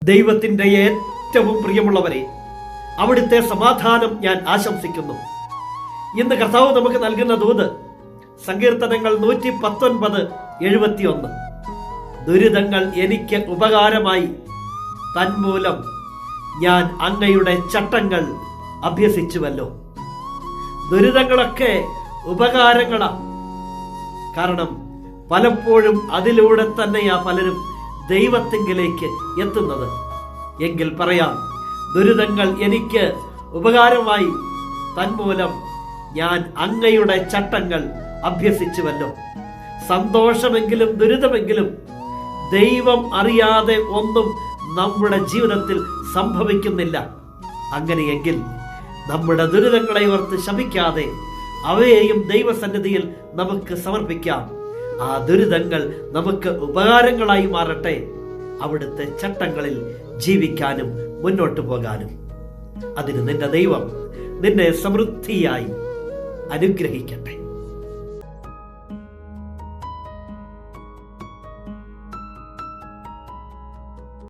ദൈവത്തിൻ്റെ ഏറ്റവും പ്രിയമുള്ളവരെ, അവിടുത്തെ സമാധാനം ഞാൻ ആശംസിക്കുന്നു. ഇന്ന് കർത്താവ് നമുക്ക് നൽകുന്ന ദൂത് സങ്കീർത്തനങ്ങൾ 119:71. ദുരിതങ്ങൾ എനിക്ക് ഉപകാരമായി, തന്മൂലം ഞാൻ അങ്ങയുടെ ചട്ടങ്ങൾ അഭ്യസിച്ചുവല്ലോ. ദുരിതങ്ങളൊക്കെ ഉപകാരങ്ങളാണ്. കാരണം പലപ്പോഴും അതിലൂടെ തന്നെയാ പലരും ദൈവത്തിങ്കിലേക്ക് എത്തുന്നത്. എങ്കിൽ പറയാം, ദുരിതങ്ങൾ എനിക്ക് ഉപകാരമായി, തന്മൂലം ഞാൻ അങ്ങയുടെ ചട്ടങ്ങൾ അഭ്യസിച്ചുവല്ലോ. സന്തോഷമെങ്കിലും ദുരിതമെങ്കിലും ദൈവം അറിയാതെ ഒന്നും നമ്മുടെ ജീവിതത്തിൽ സംഭവിക്കുന്നില്ല. അങ്ങനെയെങ്കിൽ നമ്മുടെ ദുരിതങ്ങളെ ഓർത്ത് ശപിക്കാതെ അവയെയും ദൈവസന്നിധിയിൽ നമുക്ക് സമർപ്പിക്കാം. ആ ദുരിതങ്ങൾ നമുക്ക് ഉപകാരങ്ങളായി മാറട്ടെ, അവിടുത്തെ ചട്ടങ്ങളിൽ ജീവിക്കാനും മുന്നോട്ട് പോകാനും. അതിന് നിന്റെ ദൈവം നിന്നെ സമൃദ്ധിയായി അനുഗ്രഹിക്കട്ടെ.